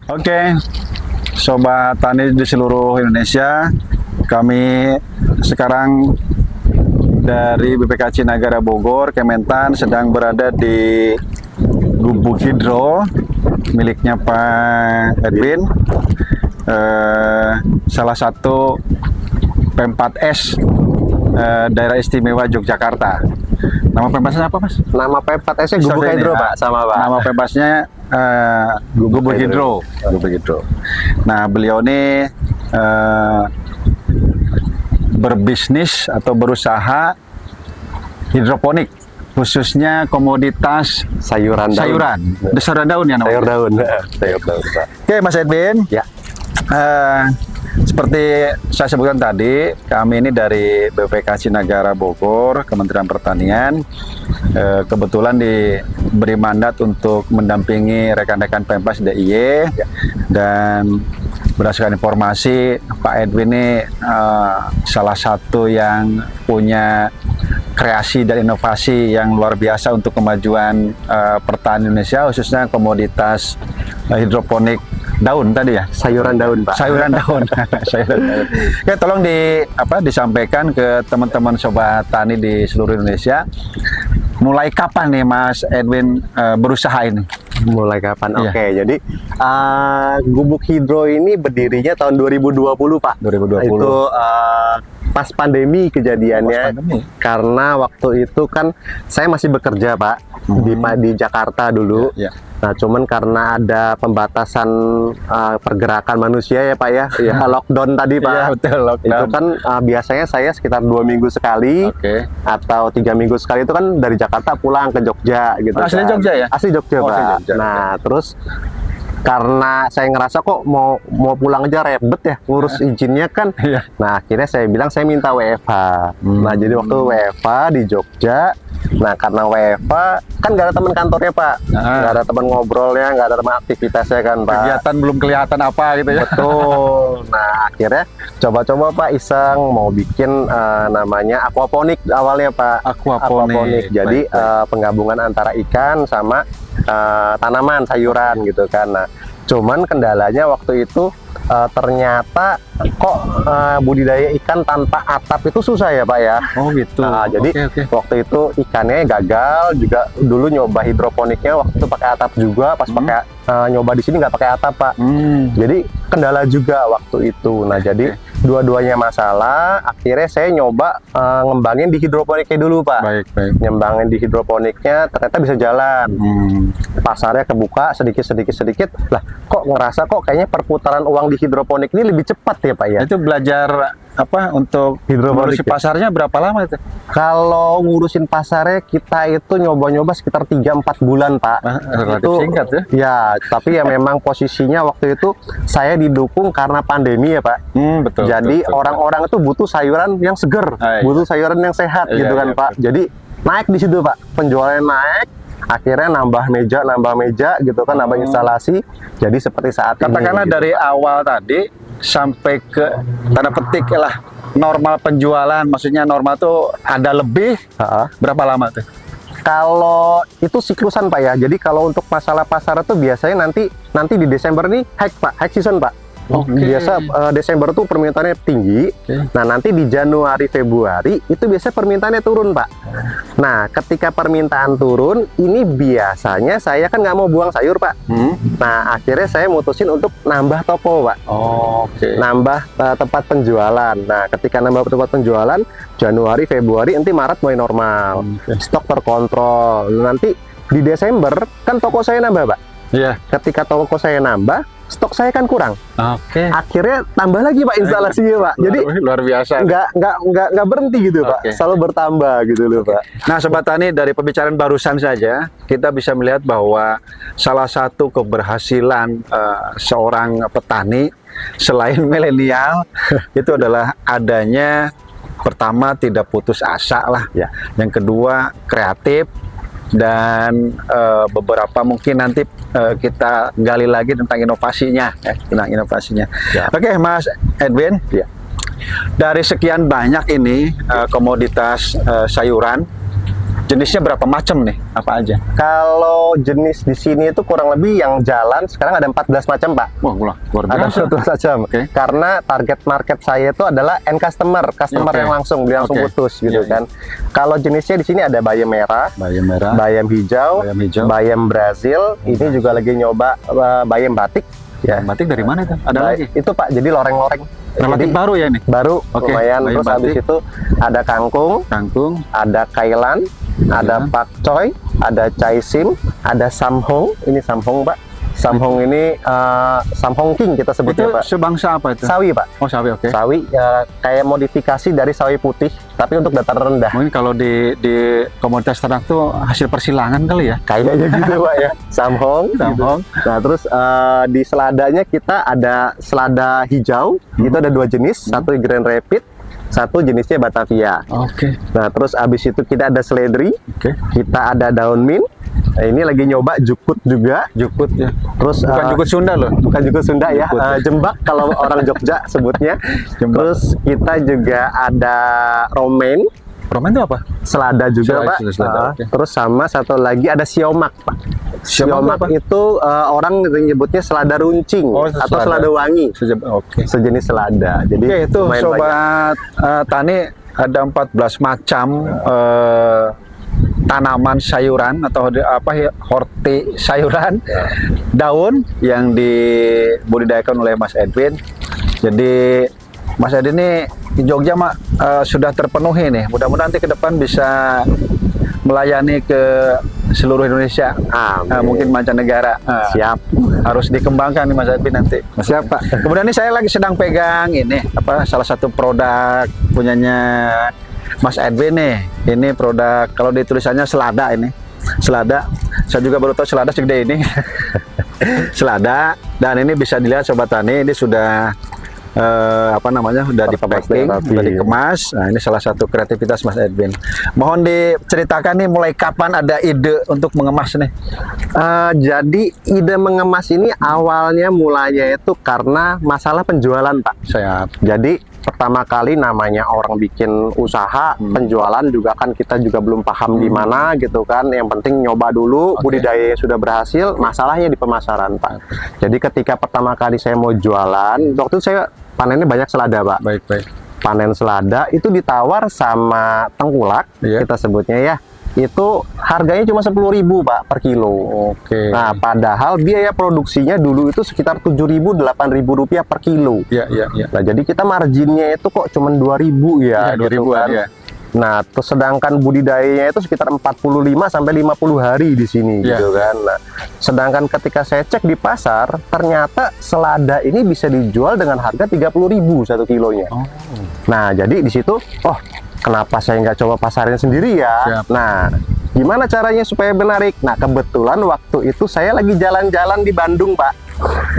Oke, Sobat Tani di seluruh Indonesia, kami sekarang dari BPK Cinagara Bogor, Kementan sedang berada di Gubuk Hidro miliknya Pak Edwin, salah satu P4S Daerah Istimewa Yogyakarta. Nama P4S-nya apa, Mas? Nama P4S-nya Gubuk Hidro, Pak, sama Pak. Nama P4S-nya Gubuk Hidro. Gubuk Hidro. Nah, beliau ini berbisnis atau berusaha hidroponik, khususnya komoditas Sayuran daun. Sayuran daun ya namanya. Sayur daun. Sayur daun, Pak. Oke, Mas Edwin. Ya. Seperti saya sebutkan tadi, kami ini dari BPK Cinagara Bogor, Kementerian Pertanian, kebetulan diberi mandat untuk mendampingi rekan-rekan Pempas DIY, dan berdasarkan informasi Pak Edwin ini salah satu yang punya kreasi dan inovasi yang luar biasa untuk kemajuan pertanian Indonesia, khususnya komoditas hidroponik daun tadi ya, Sayuran daun, Pak. sayuran daun. Sayuran daun. Oke, tolong disampaikan ke teman-teman sobat tani di seluruh Indonesia, mulai kapan nih Mas Edwin berusaha ini? Mulai kapan? Iya. Oke, jadi Gubuk Hidro ini berdirinya tahun 2020, Pak. 2020. Itu pas pandemi kejadiannya. Pas pandemi. Karena waktu itu kan saya masih bekerja, Pak, di Jakarta dulu. Ya. Nah, cuman karena ada pembatasan pergerakan manusia ya, Pak ya, lockdown tadi, Pak. Iya, betul, lockdown. Itu kan biasanya saya sekitar 2 minggu sekali, Oke. atau 3 minggu sekali itu kan dari Jakarta pulang ke Jogja gitu. Asli kan. Jogja ya? Asli Jogja, Oh, Pak. asli Jogja, Nah, terus karena saya ngerasa kok mau pulang aja ribet ya ngurus izinnya kan. Iya. Nah, akhirnya saya bilang saya minta WFH. Nah, jadi waktu WFH di Jogja, nah karena WFH kan nggak ada teman kantornya, Pak, nggak ada teman ngobrolnya, nggak ada teman aktivitasnya kan, Pak. Kegiatan belum kelihatan apa gitu ya. Betul. Nah, akhirnya coba-coba, Pak, iseng mau bikin namanya aquaponik awalnya, Pak. Aquaponik. Jadi Baik. penggabungan antara ikan sama tanaman sayuran gitu kan. Nah, cuman kendalanya waktu itu ternyata kok budidaya ikan tanpa atap itu susah ya, Pak ya. Oh gitu. Nah, jadi Oke. waktu itu ikannya gagal juga. Dulu nyoba hidroponiknya waktu itu pakai atap juga, pas pakai nyoba di sini nggak pakai atap, Pak. Jadi kendala juga waktu itu. Nah, jadi dua-duanya masalah. Akhirnya saya nyoba ngembangin di hidroponiknya dulu, Pak. Baik. Ngembangin di hidroponiknya ternyata bisa jalan. Pasarnya kebuka sedikit. Lah, kok ngerasa kok kayaknya perputaran uang di hidroponik ini lebih cepat ya, Pak ya. Itu belajar apa untuk Hidroponik ngurusi ya? pasarnya berapa lama itu? Kalau ngurusin pasarnya kita itu nyoba-nyoba sekitar 3-4 bulan, Pak. Relatif singkat ya? Ya, tapi ya memang posisinya waktu itu saya didukung karena pandemi ya, Pak. Betul. Jadi betul. gitu. Itu butuh sayuran yang seger, Iya. butuh sayuran yang sehat Iya, gitu kan, iya, Pak. Jadi naik di situ, Pak. Penjualannya naik, akhirnya nambah meja gitu kan, nambah instalasi. Jadi seperti saat Katakanlah ini. Gitu. dari awal tadi sampai ke tanda petik lah normal penjualan, maksudnya normal tuh ada lebih, berapa lama tuh? Kalau itu siklusan, Pak ya. Jadi kalau untuk masalah pasar itu biasanya nanti di Desember nih high season, Pak. Oke. Biasa Desember tuh permintaannya tinggi. Nah, nanti di Januari Februari itu biasanya permintaannya turun, Pak. Nah, ketika permintaan turun, ini biasanya saya kan nggak mau buang sayur, Pak. Nah, akhirnya saya mutusin untuk nambah toko, Pak. Oke. Nambah tempat penjualan. Nah, ketika nambah tempat penjualan, Januari, Februari, nanti Maret mulai normal. Stok terkontrol. Nanti di Desember kan toko saya nambah, Pak. Iya. Ketika toko saya nambah, stok saya kan kurang. Oke. Akhirnya tambah lagi, Pak, instalasinya, Pak. Jadi luar biasa. nggak berhenti gitu, Pak. Oke. Selalu bertambah gitu loh, Pak. Nah, Sobat Tani, dari pembicaraan barusan saja kita bisa melihat bahwa salah satu keberhasilan seorang petani selain milenial itu adalah adanya, pertama, tidak putus asa lah. Ya. Yang kedua, kreatif. Dan beberapa mungkin nanti kita gali lagi tentang inovasinya, Ya. Oke, Mas Edwin, dari sekian banyak ini komoditas sayuran jenisnya berapa macam nih? Apa aja? Kalau jenis di sini itu kurang lebih yang jalan sekarang ada 14 macam, Pak. Wah, luar Ada biasa. 14 macam. Oke. Karena target market saya itu adalah end customer Oke. yang langsung beli langsung Oke. putus gitu Iya, iya. kan. Kalau jenisnya di sini ada bayam merah, Bayam merah, bayam hijau, bayam hijau. bayam Brazil. Ini juga lagi nyoba bayam batik. Ya. batik dari mana itu? Ada lagi? Itu Pak, jadi loreng-loreng. Relatif Jadi, baru ya ini? baru Oke, lumayan. bayam Terus habis batik. itu ada kangkung, Kangkung, ada kailan, ada Iya. pakcoy, ada chai sim, ada samhong. Ini samhong, Pak. Samhong ini samhong king kita itu sebutnya, Pak. sebangsa apa itu? Sawi, Pak. Oh, sawi, oke. Sawi kayak modifikasi dari sawi putih, tapi untuk dataran rendah. Mungkin kalau di komunitas ternak tuh hasil persilangan kali ya? Kayaknya gitu, Pak ya. Samhong. Samhong. Gitu. Nah, terus di seladanya kita ada selada hijau. Itu ada 2 jenis, satu Grand Rapid, satu jenisnya Batavia. Oke. Nah, terus abis itu kita ada seledri, Oke. kita ada daun mint. Nah, ini lagi nyoba jukut juga. Jukut ya. Terus Bukan jukut Sunda loh. bukan jukut Sunda ya, Jukut. jembak kalau orang Jogja sebutnya. Jembak. Terus kita juga ada romaine, Romen itu apa? selada juga, Selada, Pak. selada, oke. Terus sama satu lagi ada siomak, Pak. Siomak Siomak apa? itu orang nyebutnya selada runcing Oh, atau selada. selada wangi. Oke. Sejenis selada. Jadi Oke, itu lumayan banyak. sobat tani ada 14 macam tanaman sayuran atau horti sayuran daun yang dibudidayakan oleh Mas Edwin. Jadi Mas Edwin ini di Jogja sudah terpenuhi nih. Mudah-mudahan nanti ke depan bisa melayani ke seluruh Indonesia. Amin. Mungkin mancanegara. Siap. Harus dikembangkan nih Mas Edwin nanti. Siap, Pak. Kemudian ini saya lagi sedang pegang ini salah satu produk punyanya Mas Edwin nih. Ini produk kalau ditulisannya selada ini. Selada. Saya juga baru tahu selada segede ini. Selada, dan ini bisa dilihat sobat tani, ini sudah sudah di-packing, rapi. sudah dikemas. Nah, ini salah satu kreativitas Mas Edwin. Mohon diceritakan nih mulai kapan ada ide untuk mengemas nih? Jadi ide mengemas ini awalnya mulanya itu karena masalah penjualan, Pak. Saya Jadi pertama kali namanya orang bikin usaha, penjualan juga kan kita juga belum paham gimana gitu kan. Yang penting nyoba dulu, Oke. budidaya sudah berhasil, masalahnya di pemasaran, Pak. Jadi ketika pertama kali saya mau jualan, waktu itu saya panennya banyak selada, Pak. baik. Panen selada itu ditawar sama tengkulak, Iya. kita sebutnya ya. Itu harganya cuma 10.000, Pak, per kilo. Oke. Nah, padahal biaya produksinya dulu itu sekitar 7.000, 8.000 rupiah per kilo. Iya. Nah, jadi kita marginnya itu kok cuma 2.000 ya, Iya, 2.000-an, ya. Nah, terus sedangkan budidayanya itu sekitar 45 sampai 50 hari di sini Iya, gitu kan. Nah, sedangkan ketika saya cek di pasar, ternyata selada ini bisa dijual dengan harga 30.000 1 kilonya. Oh. Nah, jadi di situ, oh, kenapa saya nggak coba pasarin sendiri ya? Siap. Nah, gimana caranya supaya menarik? Nah, kebetulan waktu itu saya lagi jalan-jalan di Bandung, Pak.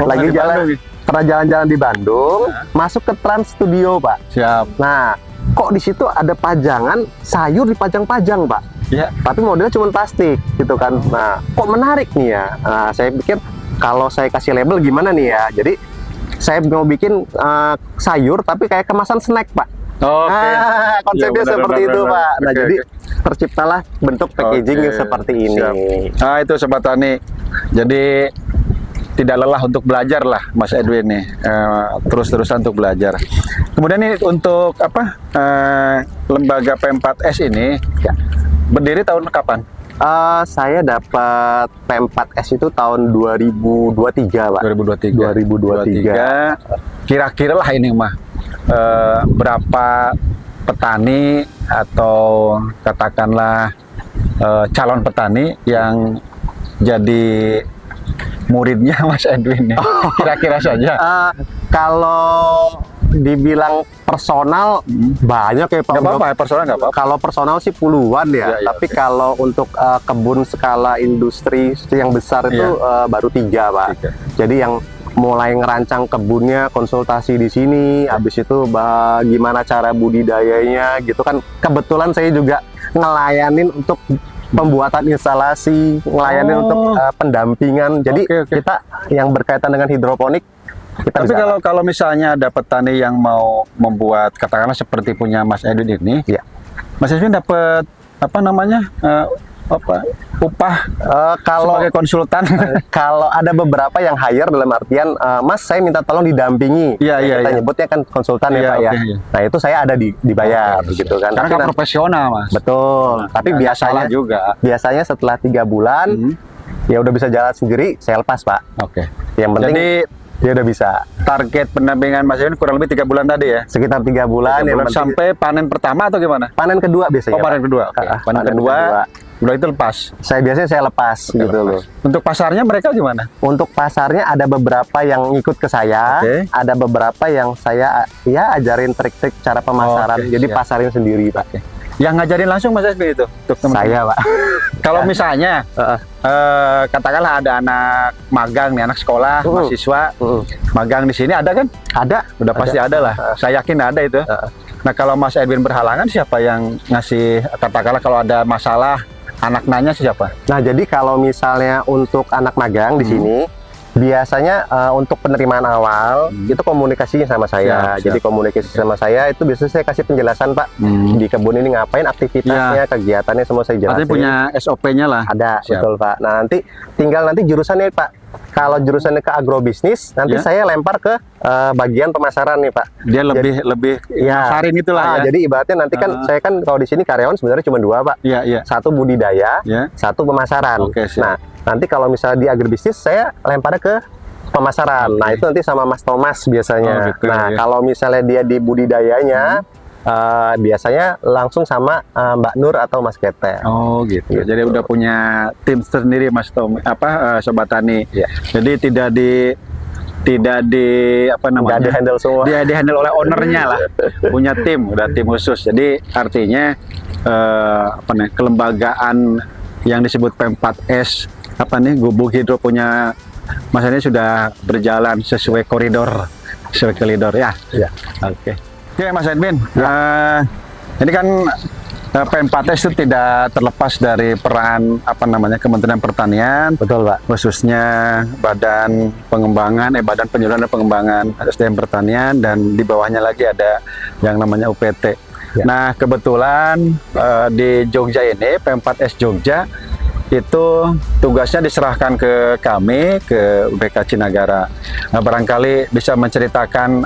Oh, Lagi di Bandung. pernah jalan-jalan di Bandung, masuk ke Trans Studio, Pak. Siap. Nah, kok di situ ada pajangan sayur dipajang-pajang, Pak. Iya. Tapi modelnya cuma plastik, gitu kan. Nah, kok menarik nih ya? Nah, saya pikir kalau saya kasih label gimana nih ya? Jadi saya mau bikin sayur tapi kayak kemasan snack, Pak. Oke. Konsepnya Iya, benar, seperti benar, itu, benar. Pak. Nah, Oke, jadi oke. terciptalah bentuk packaging yang Oke, seperti ini. siap. Nah, itu sobat tani. Jadi tidak lelah untuk belajar lah Mas Edwin nih, terus-terusan untuk belajar. Kemudian ini untuk lembaga P4S ini Ya. berdiri tahun kapan? Saya dapat P4S itu tahun 2023, Pak. 2023. 2023. Kira-kira lah ini mah berapa petani atau katakanlah calon petani yang jadi muridnya Mas Edwin nih. Kira-kira saja. Kalau dibilang personal banyak ya, Pak. Nggak apa-apa, personal nggak apa-apa. Kalau personal sih puluhan ya, Ya, tapi oke. kalau untuk kebun skala industri yang besar itu baru 3, Pak. 3. Jadi yang mulai ngerancang kebunnya konsultasi di sini, habis itu gimana cara budidayanya gitu kan. Kebetulan saya juga ngelayanin untuk pembuatan instalasi, ngelayanin Oh. untuk pendampingan. Jadi Oke. kita yang berkaitan dengan hidroponik kita Tapi bisa. kalau misalnya ada petani yang mau membuat katakanlah seperti punya Mas Edwin ini, Ya. Mas Edwin dapat apa namanya upah Kalau sebagai konsultan? kalau ada beberapa yang hire dalam artian, Mas saya minta tolong didampingi. Iya, iya, Kita iya. nyebutnya kan konsultan Iya, ya Pak ya. oke, iya. Nah itu saya ada dibayar Oke, gitu kan. Karena Tapi kan nanti- profesional, Mas. betul. Tapi Nggak salah biasanya juga. biasanya setelah 3 bulan ya udah bisa jalan sendiri, saya lepas Pak. Oke. Yang penting Jadi dia udah bisa. target pendampingan Mas Edwin kurang lebih 3 bulan tadi ya? Sekitar 3 bulan, 3 yang bulan penting sampai panen pertama atau gimana? panen kedua biasanya. Oh, panen Pak. kedua. Oke. Ah, Panen kedua, udah itu lepas. Saya biasanya saya lepas gitu loh. Untuk pasarnya mereka gimana? Untuk pasarnya ada beberapa yang ikut ke saya, Oke. ada beberapa yang saya ya ajarin trik-trik cara pemasaran. Oke, Jadi siap. pasarin sendiri Pak. Yang ngajarin langsung Mas Edwin itu untuk teman-teman? Saya Pak. Kalau misalnya Heeh. katakanlah ada anak magang nih, anak sekolah, mahasiswa magang di sini ada kan? Ada. Udah pasti ada lah. Saya yakin ada itu. Nah, kalau Mas Edwin berhalangan, siapa yang ngasih, katakanlah kalau ada masalah anak nanya siapa? Nah, jadi kalau misalnya untuk anak magang di sini biasanya untuk penerimaan awal itu komunikasinya sama saya. Siap, Jadi komunikasi sama saya itu biasanya saya kasih penjelasan Pak. Di kebun ini ngapain aktivitasnya, kegiatannya semua saya jelasin. Artinya punya SOP-nya lah. Ada, Siap. betul Pak. Nah tinggal nanti jurusannya Pak. Kalau jurusannya ke agrobisnis, nanti Ya. saya lempar ke bagian pemasaran nih Pak. Dia lebih Ya. masarin itulah ya. Jadi ibaratnya nanti kan saya kan kalau di sini karyawan sebenarnya cuma 2 Pak. Iya, iya. Satu budidaya, Ya. satu pemasaran. Oke, siap. Nah nanti kalau misalnya di agribisnis saya lempar ke pemasaran. Nah itu nanti sama Mas Thomas biasanya. Oh, gitu, Nah ya. kalau misalnya dia di budidayanya, biasanya langsung sama Mbak Nur atau Mas Ketel. Oh gitu. Gitu. Jadi udah punya tim sendiri Mas Tom, Sobat Tani. Ya. Jadi tidak di apa Nggak namanya? di handle semua. Dia di handle oleh ownernya lah. Punya tim, udah tim khusus. Jadi artinya kelembagaan yang disebut P4S Gubuk Hidro punya Mas ini sudah berjalan sesuai koridor ya. Ya. Oke. Oke Mas Edwin, ini kan P4S itu tidak terlepas dari peran Kementerian Pertanian, Betul Pak. khususnya Badan Penyuluhan dan Pengembangan SDM Pertanian, dan di bawahnya lagi ada yang namanya UPT. Ya. Nah kebetulan di Jogja ini P4S Jogja itu tugasnya diserahkan ke kami, ke BPK Cinagara. Nah, barangkali bisa menceritakan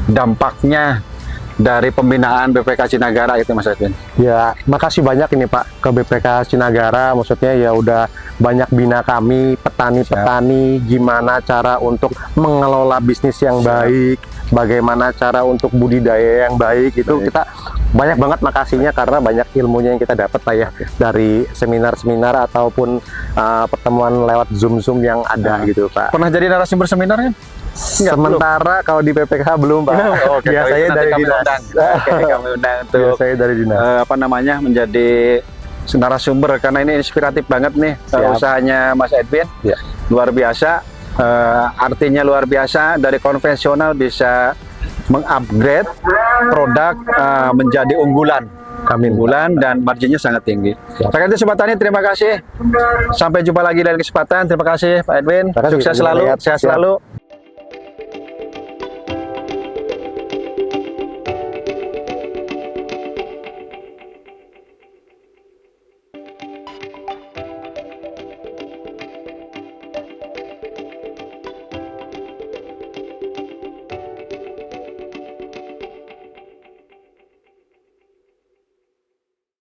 dampaknya dari pembinaan BPK Cinagara itu Mas Edwin. Ya, makasih banyak ini Pak ke BPK Cinagara. Maksudnya ya udah banyak bina kami, petani-petani, gimana cara untuk mengelola bisnis yang baik, bagaimana cara untuk budidaya yang baik. Itu kita banyak banget makasihnya karena banyak ilmunya yang kita dapat Pak ya dari seminar-seminar ataupun pertemuan lewat Zoom yang ada gitu Pak. Pernah jadi narasumber seminar kan? Sementara kalau di BPK belum Pak. Oke, Biasanya nanti dari kami dinas. undang. Oke, kami undang untuk Biasanya dari dinas. menjadi narasumber karena ini inspiratif banget nih Siap. usahanya Mas Edwin. Ya. Luar biasa, artinya luar biasa, dari konvensional bisa mengupgrade produk menjadi unggulan. Amin. Unggulan dan marginnya sangat tinggi. Rekan Sobat Tani, terima kasih. Sampai jumpa lagi dalam kesempatan. Terima kasih Pak Edwin. Terima kasih, Sukses Pak selalu, Juliet. sehat Siap. selalu.